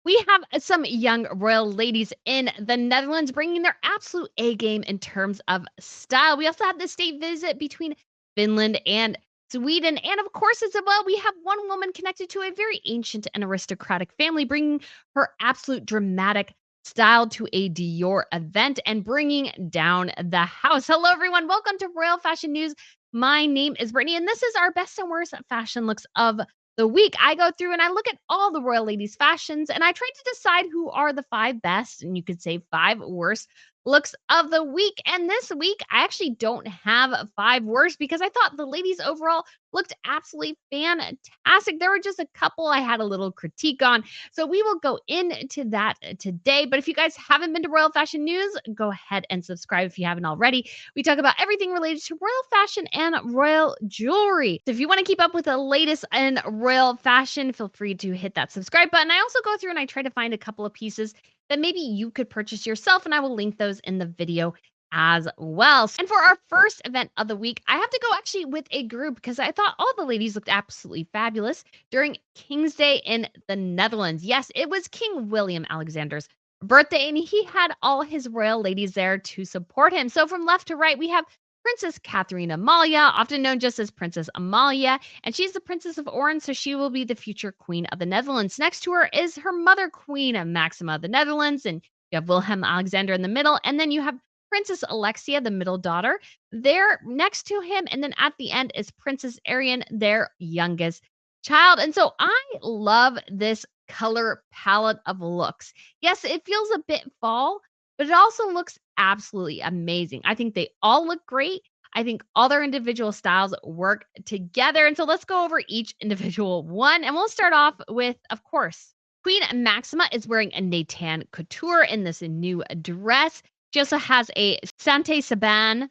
We have some young royal ladies in the Netherlands bringing their absolute A game in terms of style. We also have the state visit between Finland and Sweden. And of course, as well, we have one woman connected to a very ancient and aristocratic family bringing her absolute dramatic style to a Dior event and bringing down the house. Hello, everyone. Welcome to Royal Fashion News. My name is Brittany, and this is our best and worst fashion looks of the week. I go through and I look at all the royal ladies' fashions and I try to decide who are the 5 best, and you could say 5 worst looks of the week. And this week, I actually don't have 5 worst because I thought the ladies overall looked absolutely fantastic. There were just a couple I had a little critique on. So we will go into that today. But if you guys haven't been to Royal Fashion News, go ahead and subscribe if you haven't already. We talk about everything related to royal fashion and royal jewelry. So if you want to keep up with the latest in royal fashion, feel free to hit that subscribe button. I also go through and I try to find a couple of pieces that maybe you could purchase yourself, and I will link those in the video as well. And for our first event of the week, I have to go actually with a group because I thought all the ladies looked absolutely fabulous during King's Day in the Netherlands. Yes, it was King William Alexander's birthday, and he had all his royal ladies there to support him. So from left to right, we have Princess Catherine Amalia, often known just as Princess Amalia, and she's the Princess of Orange, so she will be the future Queen of the Netherlands. Next to her is her mother Queen, Maxima of the Netherlands, and you have Wilhelm Alexander in the middle, and then you have Princess Alexia, the middle daughter, there next to him, and then at the end is Princess Ariane, their youngest child. And so I love this color palette of looks. Yes, it feels a bit fall, but it also looks absolutely amazing. I think they all look great. I think all their individual styles work together. And so let's go over each individual one. And we'll start off with, of course, Queen Maxima is wearing a Nathan couture in this new dress. She also has a Sante Saban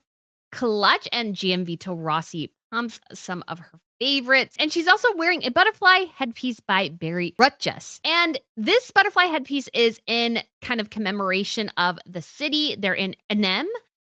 clutch and Gianvito Rossi pumps, some of her favorites. And she's also wearing a butterfly headpiece by Barry Rutgers. And this butterfly headpiece is in kind of commemoration of the city. They're in Arnhem,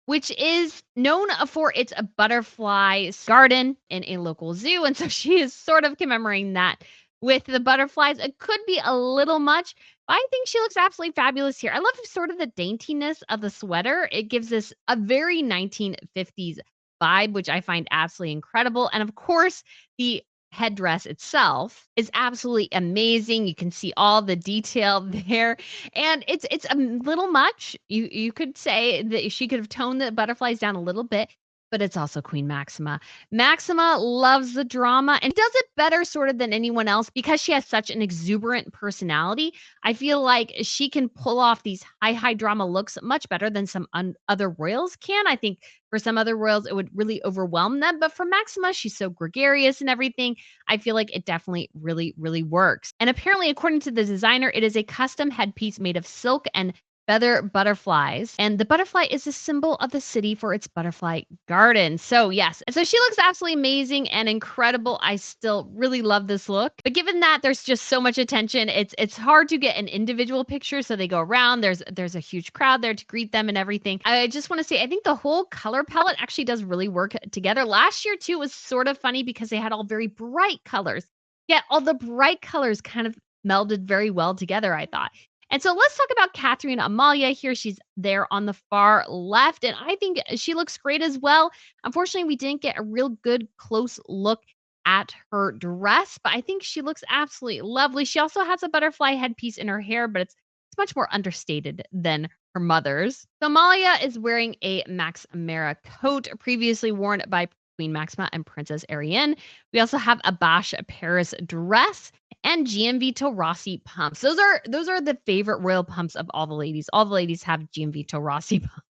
which is known for its butterfly garden in a local zoo. And so she is sort of commemorating that with the butterflies. It could be a little much, but I think she looks absolutely fabulous here. I love sort of the daintiness of the sweater. It gives us a very 1950s vibe, which I find absolutely incredible. And of course, the headdress itself is absolutely amazing. You can see all the detail there. And it's a little much. You could say that she could have toned the butterflies down a little bit, but it's also Queen Maxima. Maxima loves the drama and does it better sort of than anyone else because she has such an exuberant personality. I feel like she can pull off these high drama looks much better than some other royals can. I think for some other royals, it would really overwhelm them. But for Maxima, she's so gregarious and everything. I feel like it definitely really works. And apparently, according to the designer, it is a custom headpiece made of silk and feather butterflies. And the butterfly is a symbol of the city for its butterfly garden. So yes, so she looks absolutely amazing and incredible. I still really love this look. But given that there's just so much attention, it's hard to get an individual picture. So they go around. There's a huge crowd there to greet them and everything. I just want to say, I think the whole color palette actually does really work together. Last year too was sort of funny because they had all very bright colors. Yet all the bright colors kind of melded very well together, I thought. And so let's talk about Catherine Amalia here. She's there on the far left, and I think she looks great as well. Unfortunately, we didn't get a real good close look at her dress, but I think she looks absolutely lovely. She also has a butterfly headpiece in her hair, but it's much more understated than her mother's. So Amalia is wearing a Maxima coat previously worn by Queen Maxima and Princess Ariane. We also have a Bache Paris dress and Gianvito Rossi pumps. Those are the favorite royal pumps of all the ladies. All the ladies have Gianvito Rossi pumps,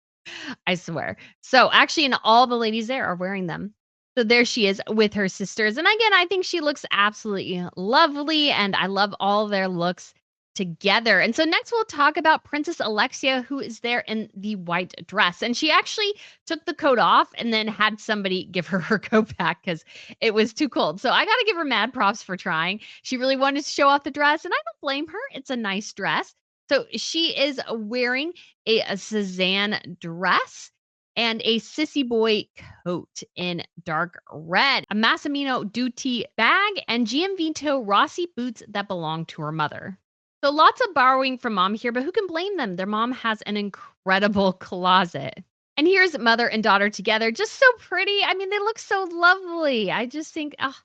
I swear. So actually, and all the ladies there are wearing them. So there she is with her sisters. And again, I think she looks absolutely lovely, and I love all their looks together. And so next we'll talk about Princess Alexia, who is there in the white dress. And she actually took the coat off and then had somebody give her her coat back because it was too cold. So I got to give her mad props for trying. She really wanted to show off the dress, and I don't blame her. It's a nice dress. So she is wearing a Cezanne dress and a Sissy Boy coat in dark red, a Massimino Dutti bag, and Gianvito Rossi boots that belong to her mother. So lots of borrowing from mom here, but who can blame them? Their mom has an incredible closet. And here's mother and daughter together, just so pretty. I mean, they look so lovely. I just think, oh,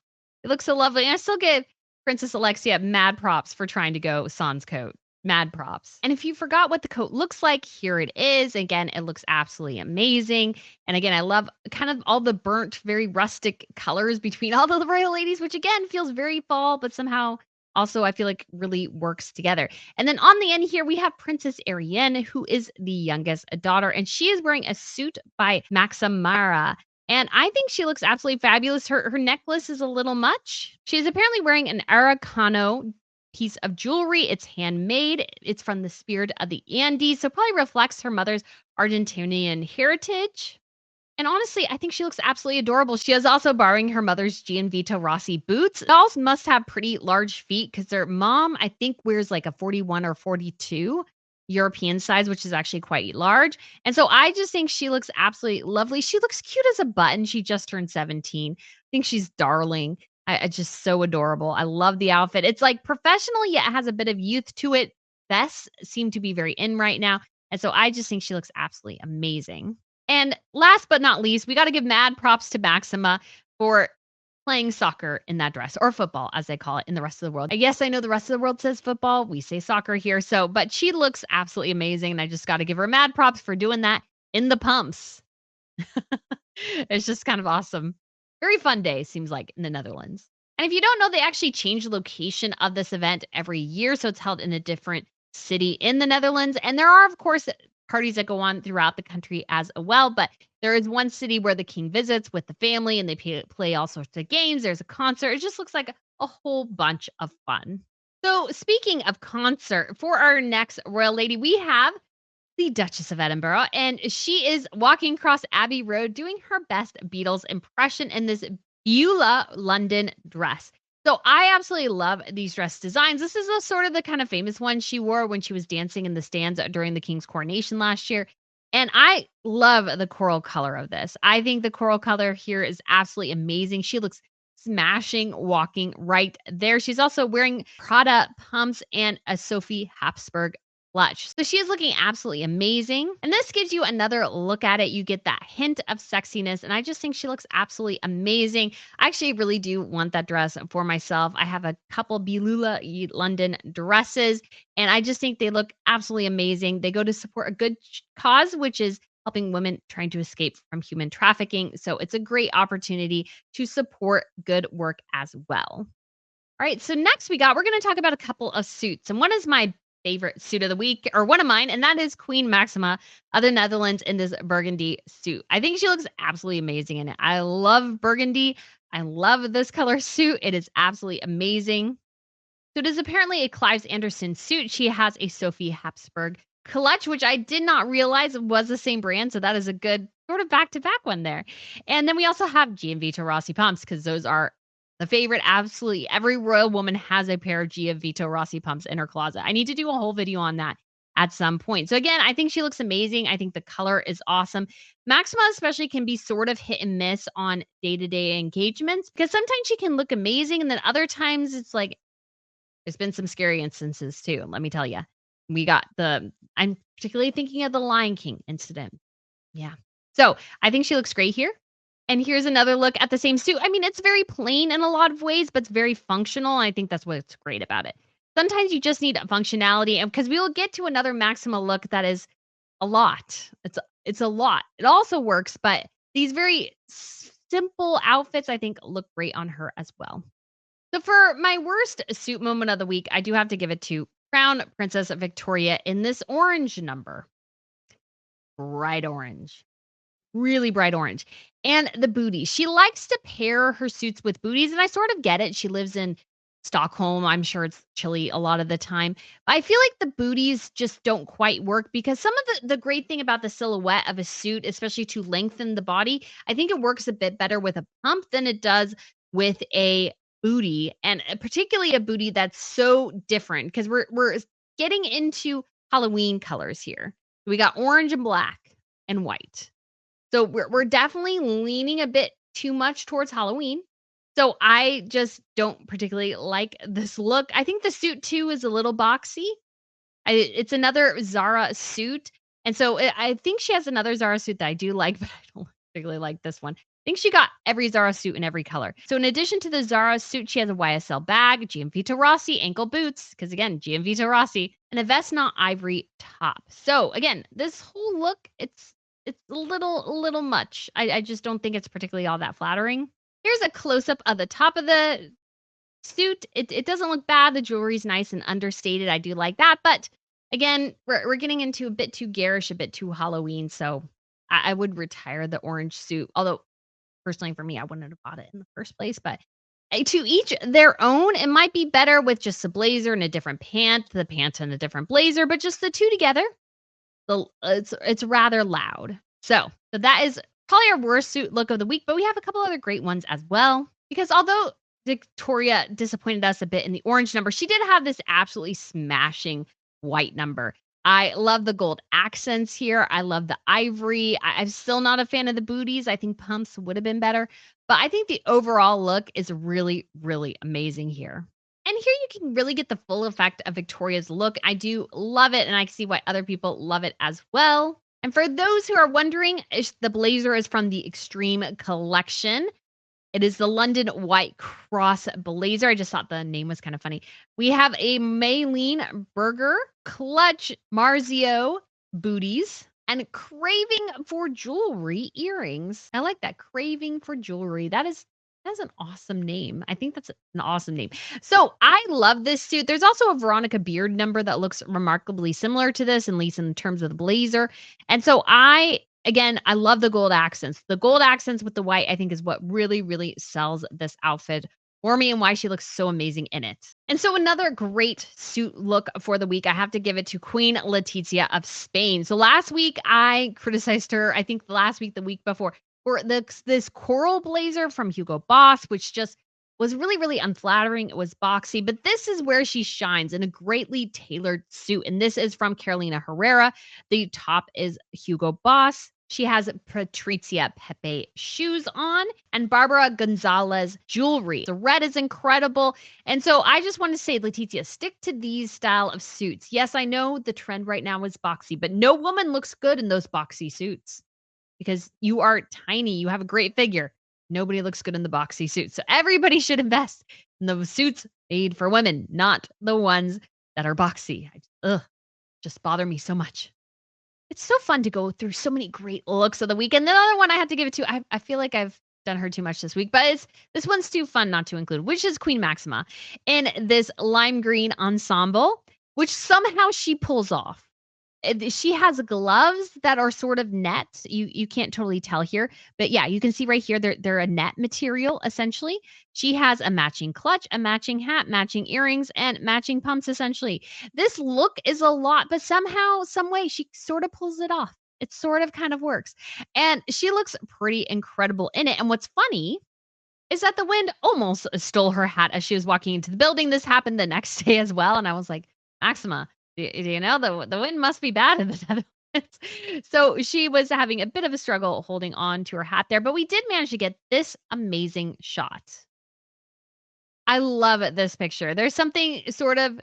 it looks so lovely. And I still give Princess Alexia mad props for trying to go sans coat. Mad props. And if you forgot what the coat looks like, here it is. Again, it looks absolutely amazing. And again, I love kind of all the burnt, very rustic colors between all the royal ladies, which again feels very fall, but somehow also I feel like really works together. And then on the end here, we have Princess Ariane, who is the youngest daughter, and she is wearing a suit by Maxima. And I think she looks absolutely fabulous. Her necklace is a little much. She's apparently wearing an Araucano piece of jewelry. It's handmade. It's from the spirit of the Andes, so probably reflects her mother's Argentinian heritage. And honestly, I think she looks absolutely adorable. She is also borrowing her mother's Gianvito Rossi boots. Dolls must have pretty large feet because their mom, I think, wears like a 41 or 42 European size, which is actually quite large. And so I just think she looks absolutely lovely. She looks cute as a button. She just turned 17. I think she's darling. I just so adorable. I love the outfit. It's like professional, yet it has a bit of youth to it. Vests seem to be very in right now. And so I just think she looks absolutely amazing. And last but not least, we got to give mad props to Maxima for playing soccer in that dress, or football as they call it in the rest of the world. Yes, I know the rest of the world says football. We say soccer here. So, but she looks absolutely amazing. And I just got to give her mad props for doing that in the pumps. It's just kind of awesome. Very fun day, seems like, in the Netherlands. And if you don't know, they actually change the location of this event every year. So it's held in a different city in the Netherlands. And there are, of course, parties that go on throughout the country as well. But there is one city where the king visits with the family and they play all sorts of games. There's a concert. It just looks like a whole bunch of fun. So, speaking of concert, for our next royal lady, we have the Duchess of Edinburgh, and she is walking across Abbey Road doing her best Beatles impression in this Beulah London dress. So I absolutely love these dress designs. This is a sort of the kind of famous one she wore when she was dancing in the stands during the king's coronation last year. And I love the coral color of this. I think the coral color here is absolutely amazing. She looks smashing walking right there. She's also wearing Prada pumps and a Sophie Habsburg clutch. So she is looking absolutely amazing. And this gives you another look at it. You get that hint of sexiness. And I just think she looks absolutely amazing. I actually really do want that dress for myself. I have a couple Beulah London dresses, and I just think they look absolutely amazing. They go to support a good cause, which is helping women trying to escape from human trafficking. So it's a great opportunity to support good work as well. All right, so next we're going to talk about a couple of suits. And one is my favorite suit of the week, or one of mine, and that is Queen Maxima of the Netherlands in this burgundy suit. I think she looks absolutely amazing in it. I love burgundy. I love this color suit. It is absolutely amazing. So it is apparently a Clive Anderson suit. She has a Sophie Habsburg clutch, which I did not realize was the same brand. So that is a good sort of back-to-back one there. And then we also have Gianvito Rossi pumps, because those are the favorite. Absolutely every royal woman has a pair of Gianvito Rossi pumps in her closet. I need to do a whole video on that at some point. So again, I think she looks amazing. I think the color is awesome. Maxima especially can be sort of hit and miss on day-to-day engagements, because sometimes she can look amazing, and then other times it's like there's been some scary instances too. Let me tell you. I'm particularly thinking of the Lion King incident. Yeah. So I think she looks great here. And here's another look at the same suit. I mean, it's very plain in a lot of ways, but it's very functional. And I think that's what's great about it. Sometimes you just need functionality, and because we will get to another Maxima look that is a lot. It's a lot. It also works, but these very simple outfits, I think, look great on her as well. So for my worst suit moment of the week, I do have to give it to Crown Princess Victoria in this orange number. Bright orange. Really bright orange. And the booties. She likes to pair her suits with booties, and I sort of get it. She lives in Stockholm. I'm sure it's chilly a lot of the time. But I feel like the booties just don't quite work, because some of the great thing about the silhouette of a suit, especially to lengthen the body, I think it works a bit better with a pump than it does with a booty, and particularly a booty that's so different, because we're getting into Halloween colors here. We got orange and black and white. So we're definitely leaning a bit too much towards Halloween. So I just don't particularly like this look. I think the suit too is a little boxy. It's another Zara suit, and so I think she has another Zara suit that I do like, but I don't particularly like this one. I think she got every Zara suit in every color. So in addition to the Zara suit, she has a YSL bag, GM Rossi ankle boots, because again, GM Rossi, and a vest not ivory top. So again, this whole look, it's a little much. I just don't think it's particularly all that flattering. Here's a close up of the top of the suit. It doesn't look bad. The jewelry's nice and understated. I do like that. But again, we're getting into a bit too garish, a bit too Halloween. So I would retire the orange suit. Although personally for me, I wouldn't have bought it in the first place. But to each their own. It might be better with just a blazer and a different pant, the pant and a different blazer, but just the two together, it's rather loud. So that is probably our worst suit look of the week. But we have a couple other great ones as well. Because although Victoria disappointed us a bit in the orange number, she did have this absolutely smashing white number. I love the gold accents here. I love the ivory. I'm still not a fan of the booties. I think pumps would have been better. But I think the overall look is really, really amazing here. And here you can really get the full effect of Victoria's look. I do love it, and I see why other people love it as well. And for those who are wondering, the blazer is from the Extreme Collection. It is the London White Cross Blazer. I just thought the name was kind of funny. We have a Maylene Berger clutch Marzio booties and craving for jewelry earrings. I like that, craving for jewelry. That's an awesome name. I think that's an awesome name. So I love this suit. There's also a Veronica Beard number that looks remarkably similar to this, at least in terms of the blazer. And so again, I love the gold accents. The gold accents with the white, I think, is what really, really sells this outfit for me and why she looks so amazing in it. And so another great suit look for the week, I have to give it to Queen Letizia of Spain. So last week I criticized her, I think last week, the week before, for this coral blazer from Hugo Boss, which just was really, really unflattering. It was boxy, but this is where she shines in a greatly tailored suit. And this is from Carolina Herrera. The top is Hugo Boss. She has Patrizia Pepe shoes on and Barbara Gonzalez jewelry. The red is incredible. And so I just want to say, Letizia, stick to these style of suits. Yes, I know the trend right now is boxy, but no woman looks good in those boxy suits because you are tiny. You have a great figure. Nobody looks good in the boxy suit. So everybody should invest in the suits made for women, not the ones that are boxy. Just bother me so much. It's so fun to go through so many great looks of the week. And the other one I have to give it to, I feel like I've done her too much this week, but this one's too fun not to include, which is Queen Maxima in this lime green ensemble, which somehow she pulls off. She has gloves that are sort of net. You can't totally tell here, but yeah, you can see right here they're a net material essentially. She has a matching clutch, a matching hat, matching earrings, and matching pumps essentially. This look is a lot, but somehow, some way, she sort of pulls it off. It sort of kind of works, and she looks pretty incredible in it. And what's funny is that the wind almost stole her hat as she was walking into the building. This happened the next day as well, and I was like, Maxima, you know, the wind must be bad in the Netherlands. So she was having a bit of a struggle holding on to her hat there, but we did manage to get this amazing shot. I love this picture. There's something sort of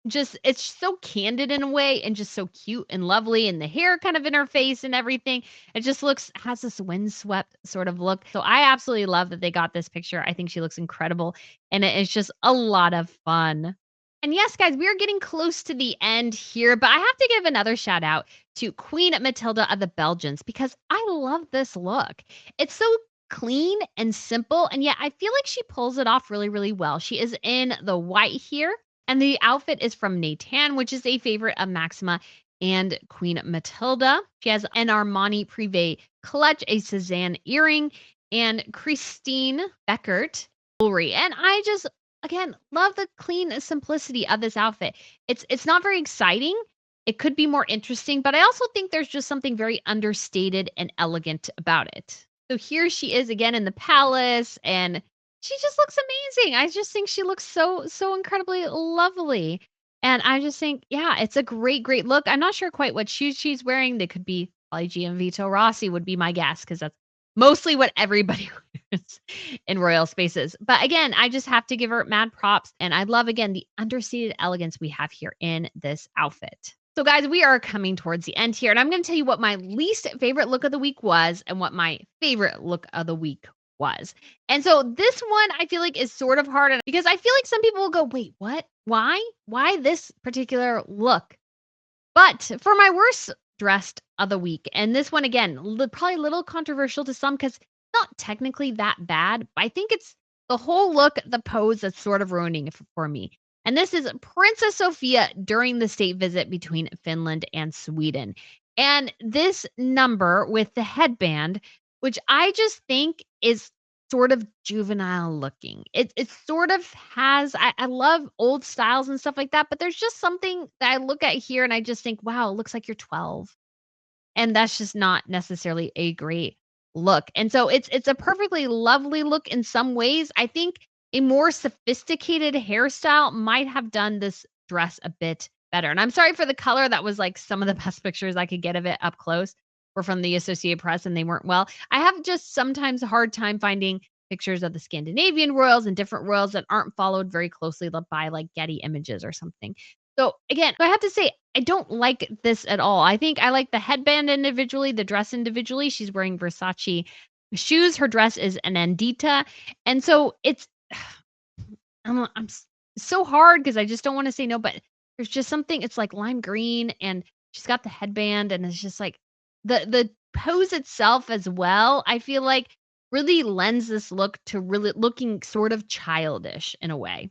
it's so candid in a way and just so cute and lovely, and the hair kind of in her face and everything. It just has this windswept sort of look. So I absolutely love that they got this picture. I think she looks incredible, and it is just a lot of fun. And yes, guys, we are getting close to the end here, but I have to give another shout out to Queen Matilda of the Belgians because I love this look. It's so clean and simple, and yet I feel like she pulls it off really, really well. She is in the white here, and the outfit is from Nathan, which is a favorite of Maxima and Queen Matilda. She has an Armani Privé clutch, a Cézanne earring, and Christine Beckert jewelry. And I just again, love the clean simplicity of this outfit. It's not very exciting. It could be more interesting, but I also think there's just something very understated and elegant about it. So here she is again in the palace, and she just looks amazing. I just think she looks so incredibly lovely. And I just think, yeah, it's a great, great look. I'm not sure quite what shoes she's wearing. They could be probably GM Rossi would be my guess, because that's mostly what everybody in royal spaces. But again, I just have to give her mad props. And I love, again, the understated elegance we have here in this outfit. So, guys, we are coming towards the end here. And I'm going to tell you what my least favorite look of the week was and what my favorite look of the week was. And so this one I feel like is sort of hard because I feel like some people will go, wait, what? Why? Why this particular look? But for my worst dressed of the week, and this one again, probably a little controversial to some because not technically that bad, but I think it's the whole look, the pose that's sort of ruining it for me. And this is Princess Sophia during the state visit between Finland and Sweden. And this number with the headband, which I just think is sort of juvenile looking. It sort of has I love old styles and stuff like that, but there's just something that I look at here and I just think, wow, it looks like you're 12. And that's just not necessarily a great look. And so it's a perfectly lovely look in some ways. I think a more sophisticated hairstyle might have done this dress a bit better. And I'm sorry for the color. That was like some of the best pictures I could get of it up close were from the Associated Press and they weren't well. I have just sometimes a hard time finding pictures of the Scandinavian royals and different royals that aren't followed very closely by like Getty Images or something. So again, I have to say, I don't like this at all. I think I like the headband individually, the dress individually. She's wearing Versace shoes. Her dress is an Andita. And so it's, so hard because I just don't want to say no, but there's just something, it's like lime green and she's got the headband and it's just like the pose itself as well, I feel like really lends this look to really looking sort of childish in a way.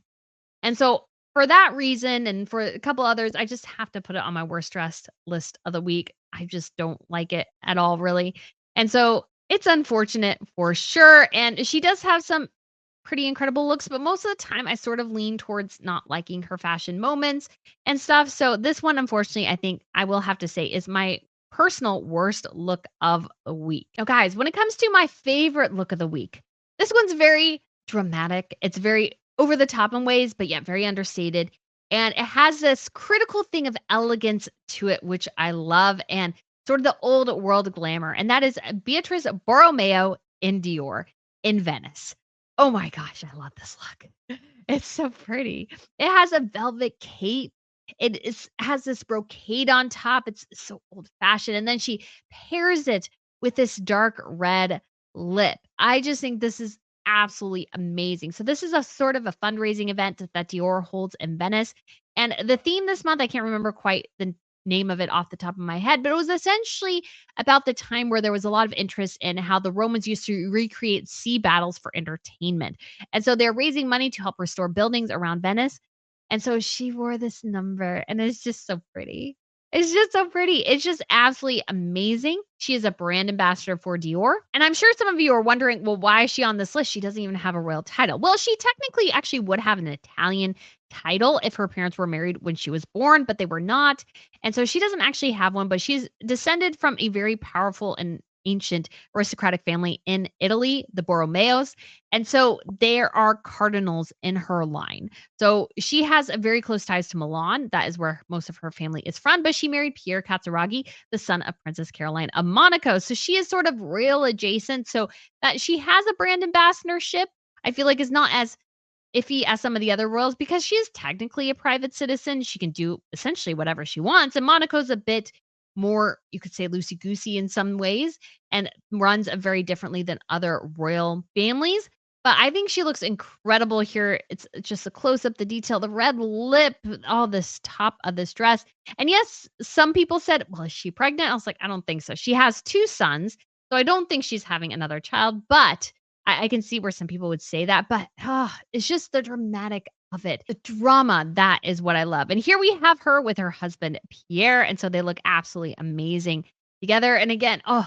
And so for that reason and for a couple others, I just have to put it on my worst dressed list of the week. I just don't like it at all, really. And so it's unfortunate for sure. And she does have some pretty incredible looks, but most of the time I sort of lean towards not liking her fashion moments and stuff. So this one, unfortunately, I think I will have to say is my personal worst look of the week. Now, guys, when it comes to my favorite look of the week, this one's very dramatic. It's very over the top in ways, but yet very understated. And it has this critical thing of elegance to it, which I love, and sort of the old world glamour. And that is Beatrice Borromeo in Dior in Venice. Oh my gosh, I love this look. It's so pretty. It has a velvet cape. Has this brocade on top. It's so old fashioned. And then she pairs it with this dark red lip. I just think this is absolutely amazing. So this is a sort of a fundraising event that Dior holds in Venice. And the theme this month, I can't remember quite the name of it off the top of my head, but it was essentially about the time where there was a lot of interest in how the Romans used to recreate sea battles for entertainment. And so they're raising money to help restore buildings around Venice. And so she wore this number and it's just so pretty. It's just so pretty. It's just absolutely amazing. She is a brand ambassador for Dior. And I'm sure some of you are wondering, well, why is she on this list? She doesn't even have a royal title. Well, she technically actually would have an Italian title if her parents were married when she was born, but they were not. And so she doesn't actually have one, but she's descended from a very powerful and ancient aristocratic family in Italy, the Borromeos. And so there are cardinals in her line. So she has a very close ties to Milan. That is where most of her family is from. But she married Pierre Cazzaraghi, the son of Princess Caroline of Monaco. So she is sort of royal adjacent. So that she has a brand ambassadorship, I feel like is not as iffy as some of the other royals because she is technically a private citizen. She can do essentially whatever she wants. And Monaco's a bit more, you could say, loosey-goosey in some ways and runs very differently than other royal families. But I think she looks incredible here. It's just a close-up, the detail, the red lip, all this top of this dress. And yes, some people said, well, is she pregnant? I was like, I don't think so. She has 2 sons, so I don't think she's having another child. But I can see where some people would say that. But it's just the dramatic of it. The drama, that is what I love. And here we have her with her husband, Pierre. And so they look absolutely amazing together. And again, I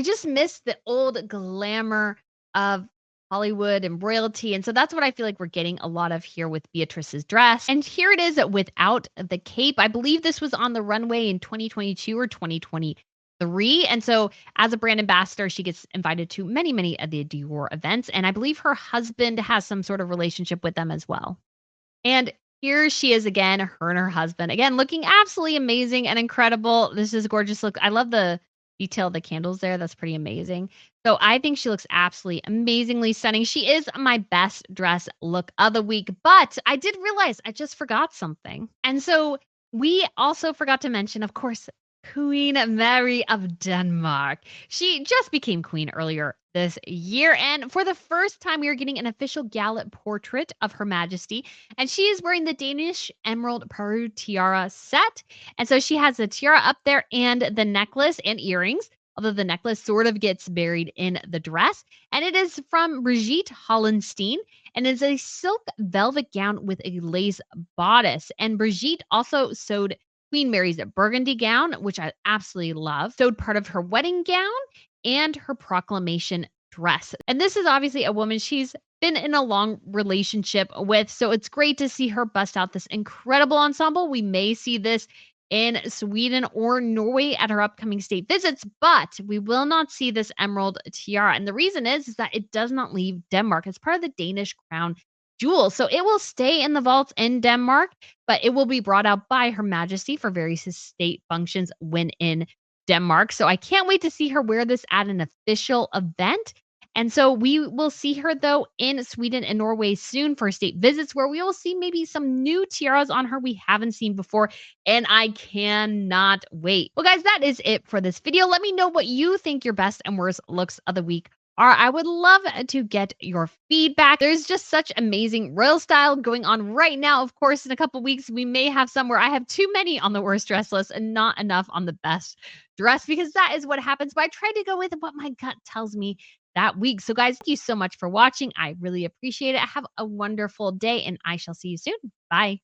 just miss the old glamour of Hollywood and royalty. And so that's what I feel like we're getting a lot of here with Beatrice's dress. And here it is without the cape. I believe this was on the runway in 2022 or 2023. And so as a brand ambassador, she gets invited to many, many of the Dior events. And I believe her husband has some sort of relationship with them as well. And here she is again, her and her husband, again, looking absolutely amazing and incredible. This is a gorgeous look. I love the detail of the candles there. That's pretty amazing. So I think she looks absolutely amazingly stunning. She is my best dress look of the week, but I did realize I just forgot something. And so we also forgot to mention, of course, Queen Mary of Denmark. She just became queen earlier this year, and for the first time, we are getting an official gala portrait of Her Majesty, and she is wearing the Danish Emerald Peru tiara set. And so she has the tiara up there and the necklace and earrings, although the necklace sort of gets buried in the dress. And it is from Brigitte Hollenstein and is a silk velvet gown with a lace bodice. And Brigitte also sewed Queen Mary's burgundy gown, which I absolutely love, sewed part of her wedding gown and her proclamation dress. And this is obviously a woman she's been in a long relationship with. So it's great to see her bust out this incredible ensemble. We may see this in Sweden or Norway at her upcoming state visits, but we will not see this emerald tiara. And the reason is that it does not leave Denmark. It's part of the Danish crown jewel. So it will stay in the vaults in Denmark, but it will be brought out by Her Majesty for various state functions when in Denmark. So I can't wait to see her wear this at an official event. And so we will see her, though, in Sweden and Norway soon for state visits, where we will see maybe some new tiaras on her we haven't seen before. And I cannot wait. Well, guys, that is it for this video. Let me know what you think your best and worst looks of the week are. I would love to get your feedback. There's just such amazing royal style going on right now. Of course, in a couple weeks, we may have some where I have too many on the worst dress list and not enough on the best dress, because that is what happens. But I try to go with what my gut tells me that week. So, guys, thank you so much for watching. I really appreciate it. Have a wonderful day, and I shall see you soon. Bye.